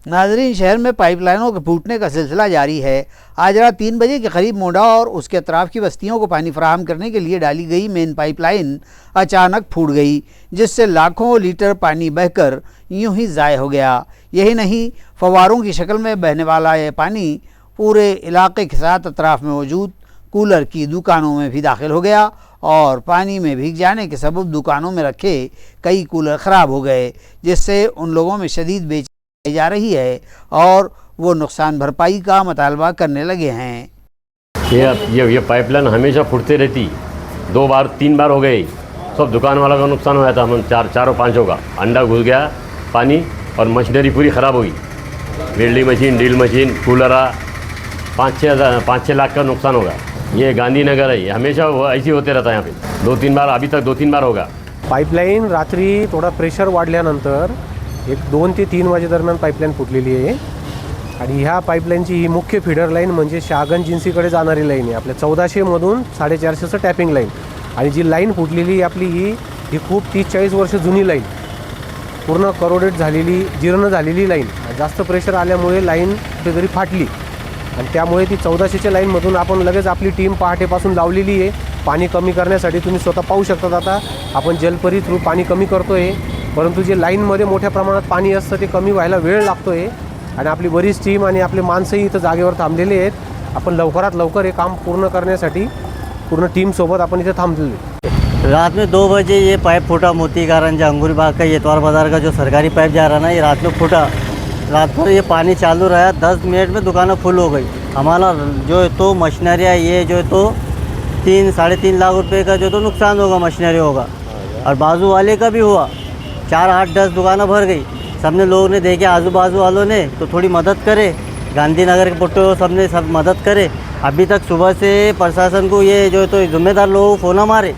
नाजरीन, शहर में पाइपलाइनों के फूटने का सिलसिला जारी है। आज रात 3 बजे के करीब मोडा और उसके अतराफ़ की बस्तियों को पानी फराहम करने के लिए डाली गई मेन पाइपलाइन अचानक फूट गई, जिससे लाखों लीटर पानी बहकर यूं ही ज़ाय हो गया। यही नहीं, फवारों की शक्ल में बहने वाला ये पानी पूरे इलाके के साथ अतराफ़ में मौजूद कूलर की दुकानों में भी दाखिल हो गया और पानी में भीग जाने के सबब दुकानों में रखे कई कूलर ख़राब हो गए, जिससे उन लोगों में शदीद बेचैनी जा रही है और वो नुकसान भरपाई का मुतालबा करने लगे हैं। ये पाइपलाइन हमेशा फूटते रहती, 2 बार 3 बार हो गई। सब दुकान वाला का नुकसान हुआ था। हम 4-5 होगा, अंडा घुस गया पानी और मशीनरी पूरी ख़राब हुई। वेल्डिंग मशीन, ड्रिल मशीन, कूलरा, 5-6 लाख का नुकसान होगा। ये गांधीनगर है, हमेशा ऐसे होते रहता है यहाँ पे। 2-3 बार, अभी तक 2-3 बार होगा। पाईपलाईन रात्री थोडा प्रेशर वाढल्यानंतर 2 ते 3 वाजे दरम्यान पाईपलाईन फुटलेली आहे आणि ह्या पाईपलाईनची ही मुख्य फीडर लाईन म्हणजे शहागंज जिन्सीकडे जाणारी लाईन आहे। आपल्या 1400मधून 450चं टॅपिंग लाईन आणि जी लाईन फुटलेली आपली ही खूप 30-40 वर्ष जुनी लाईन, पूर्ण करोडेड झालेली, जीर्ण झालेली लाईन। जास्त प्रेशर आल्यामुळे लाईन कुठेतरी फाटली आणि त्यामुळे ती 1400च्या लाईनमधून आपण लगेच आपली टीम पहाटेपासून लावलेली आहे पाणी कमी करण्यासाठी। तुम्ही स्वतः पाहू शकतात, आता आपण जलपरी थ्रू पाणी कमी करतोय, परंतु जे लाईनमध्ये मोठ्या प्रमाणात पाणी असतं ते कमी व्हायला वेळ लागतोय आणि आपली बरीच टीम आणि आपले माणसंही इथं जागेवर थांबलेले आहेत। आपण लवकरात लवकर हे काम पूर्ण करण्यासाठी पूर्ण टीम सोबत आपण इथे थांबलेले। रात में 2 बजे ये पाइप फूटा, मोती गारंज अंगूरी बाग का एतवार बाज़ार का जो सरकारी पाइप जा रहा ना, ये रात में फूटा। रात भर ये पानी चालू रहा, 10 मिनट में दुकानें फुल हो गई। हमारा जो है तो मशीनरियाँ ये जो है तो 3-3.5 लाख रुपए का जो तो नुकसान होगा, मशीनरी होगा और बाजू वाले का भी हुआ। 4-8-10 दुकानें भर गई। सबने लोगों ने देखे, आजू बाजू वालों ने तो थोड़ी मदद करे, गांधीनगर के पुट्टो सबने सब मदद करे। अभी तक सुबह से प्रशासन को ये जो तो जिम्मेदार लोग फ़ोन मारे,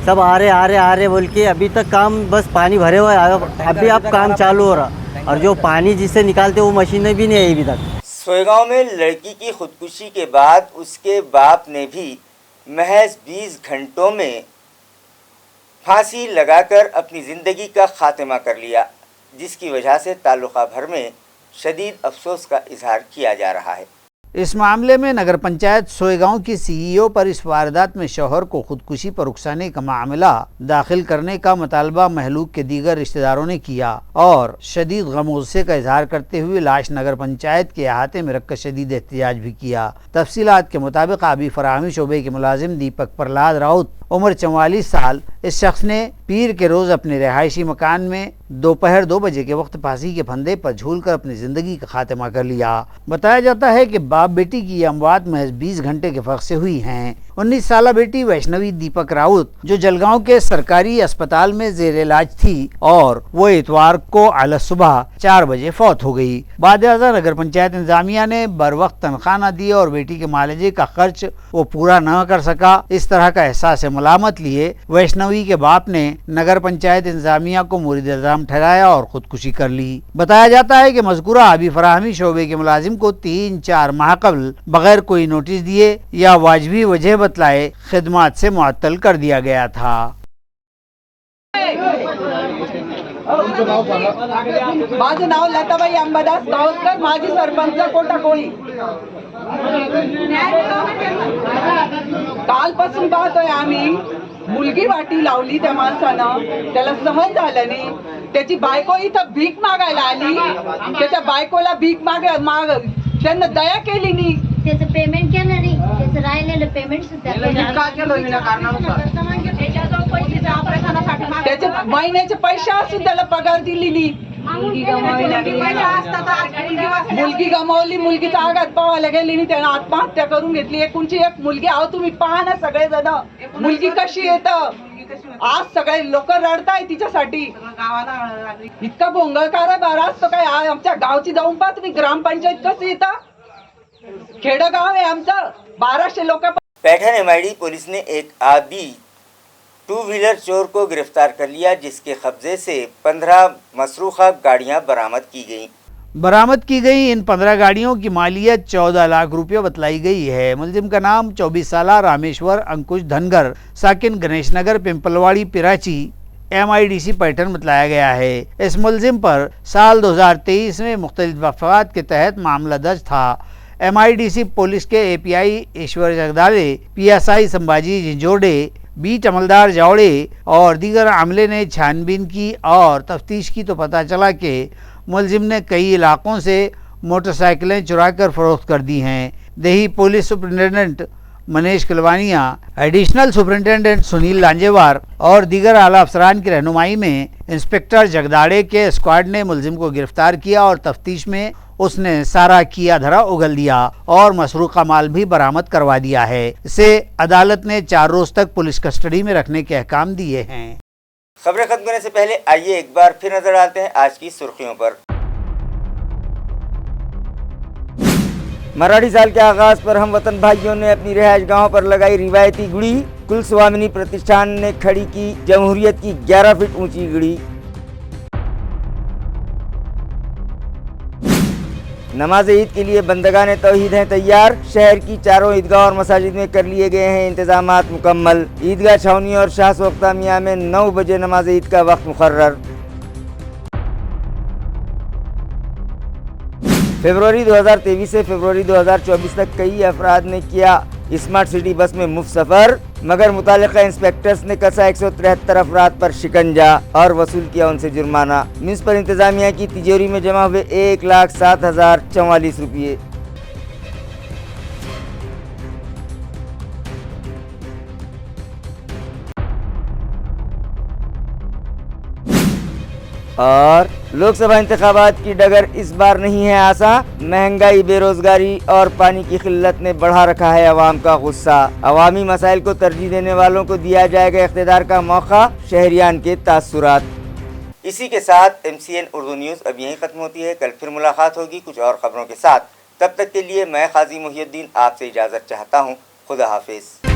सब आ रहे बोल के, अभी तक काम बस पानी भरे हुए, अभी अब काम चालू हो रहा, और जो पानी जिससे निकालते वो मशीनें भी नहीं आई अभी तक। सोयगांव में लड़की की खुदकुशी के बाद उसके बाप ने भी महज 20 घंटों में फांसी लगाकर अपनी ज़िंदगी का खात्मा कर लिया, जिसकी वजह से तालुका भर में शदीद अफसोस का इजहार किया जा रहा है। इस मामले में नगर पंचायत सोयगांव की सीईओ पर इस वारदात में शौहर को खुदकुशी पर उकसाने का मामला दाखिल करने का मुतालबा महलूक के दीगर रिश्तेदारों ने किया और शदीद गम-ओ-गुस्से का इजहार करते हुए लाश नगर पंचायत के अहाते में रखकर शदीद एहतजाज भी किया। तफसीलात के मुताबिक आबी फराहमी शोबे के मुलाजिम दीपक प्रहलाद राउत उम्र 44 साल, इस शख्स ने पीर के रोज़ अपने रहायशी मकान में दोपहर 2 बजे के वक्त फांसी के फंदे पर झूलकर अपनी ज़िंदगी का खात्मा कर लिया। बताया जाता है कि बाप बेटी की ये अमवात महज 20 घंटे के फ़र्क से हुई हैं। 19 साला बेटी वैष्णवी दीपक राउत जो जलगांव के सरकारी अस्पताल में जेर इलाज थी और वो इतवार को आला सुबह 4 बजे फौत हो गई। बादशाह नगर पंचायत इंतजामिया ने बर वक्त तनख्वाह न दी और बेटी के मालजे का खर्च वो पूरा न कर सका। इस तरह का एहसास मलामत लिए वैष्णवी के बाप ने नगर पंचायत इंतजामिया को मुरीद इल्जाम ठहराया और खुदकुशी कर ली। बताया जाता है कि मज़कूरा आबी फराहमी शोबे के मुलाजिम को 3-4 माह कबल बगैर कोई नोटिस दिए या वाजबी वजह बतलाए खिदमत से मुअत्तल कर दिया गया था। माझं नाव लताबाई अंबादास गावस्कर, माजी सरपंच कोटा कोळी। कालपासून पाहतोय आम्ही, मुलगी वाटी लावली त्या माणसानं, त्याला सहन झालं नाही, त्याची बायको इथं भीक मागायला आली, त्याच्या बायकोला भीक माग त्यांना दया केली नाही, त्याचं पेमेंट केलं नाही, त्याचं राहिलेलं पेमेंट सुद्धा त्याचे महिन्याचे पैसे असून त्याला पगार दिली नाही। मुलगी गमावली, मुलगीचा आघात पावायला गेली नाही, त्यानं आत्महत्या करून घेतली। एकुणची एक मुलगी, अहो तुम्ही पहा ना सगळे जण, मुलगी कशी येतं, आज सगळे लोक रडताय तिच्यासाठी। इतका भोंगळकार असतो काय आमच्या गावची, जाऊन पहा तुम्ही ग्रामपंचायत कशी येतं, खेडगाव आहे आमचं, 1200 लोक। पैठन एमआईडी पुलिस ने एक आबी 2 व्हीलर चोर को गिरफ्तार कर लिया, जिसके कब्जे से 15 मसरूखा गाड़ियां बरामद की गईं। बरामद की गई इन 15 गाड़ियों की मालियत 14 लाख रुपये बतलाई गई है। मुलजिम का नाम 24 साला रामेश्वर अंकुश धनगर, साकिन गणेश नगर, पिंपलवाड़ी, पिराची, MIDC पैठन बतलाया गया है। इस मुलजिम पर साल 2023 में मुख्तलिफ वफ़ात के तहत मामला दर्ज था। MIDC पुलिस के API ईश्वर जगदाले, PSI संभाजी जिंजोड़े, बीट अमलदार जावड़े और दीगर अमले ने छानबीन की और तफ्तीश की तो पता चला कि मुलजिम ने कई इलाकों से मोटरसाइकिलें चुराकर फरोख्त कर दी हैं। देही police superintendent Manish Kilwania, additional superintendent Sunil Lanjewar और दीगर आला अफसरान की रहनुमाई में इंस्पेक्टर जगदाड़े के स्क्वाड ने मुलजिम को गिरफ्तार किया और तफ्तीश में उसने सारा किया धरा उगल दिया और मसरूका माल भी बरामद करवा दिया है। इसे अदालत ने 4 रोज तक पुलिस कस्टडी में रखने के अहकाम दिए हैं। खबरें खत्म करने से पहले आइए एक बार फिर नजर डालते हैं आज की सुर्खियों पर। मराठी साल के आगाज पर हम वतन भाइयों ने अपनी रिहाइश गाहों पर लगाई रिवायती गुड़ी। कुलस्वामिनी प्रतिष्ठान ने खड़ी की जमहूरियत की 11 फीट ऊंची गुड़ी। नमाज ईद के लिए बंदगान तौहीद हैं तैयार। शहर की चारों ईदगाह और मसाजिद में कर लिए गए हैं इंतजामात मुकम्मल। ईदगाह छावनी और शाह सोख्ता मियां में 9 बजे नमाज ईद का वक्त मुकर्रर। फरवरी 2023 से फरवरी 2024 तक कई अफराद ने किया स्मार्ट सिटी बस में मुफ्त सफर, मगर मुतालिका इंस्पेक्टर्स ने कसा 173 अफराद पर शिकंजा और वसूल किया उनसे जुर्माना। म्युनिसिपल इंतजामिया की तिजोरी में जमा हुए 1,07,044 रुपये। और लोकसभा इंतखाबात की डगर इस बार नहीं है आसान। महंगाई, बेरोजगारी और पानी की किल्लत ने बढ़ा रखा है अवाम का गुस्सा। अवामी मसाइल को तरजीह देने वालों को दिया जाएगा इख्तिदार का मौका, शहरियान के तासुरात। इसी के साथ MCN उर्दू न्यूज़ अब यहीं खत्म होती है। कल फिर मुलाकात होगी कुछ और खबरों के साथ। तब तक के लिए मैं काजी मुहियुद्दीन आपसे इजाज़त चाहता हूँ। खुदा हाफिज।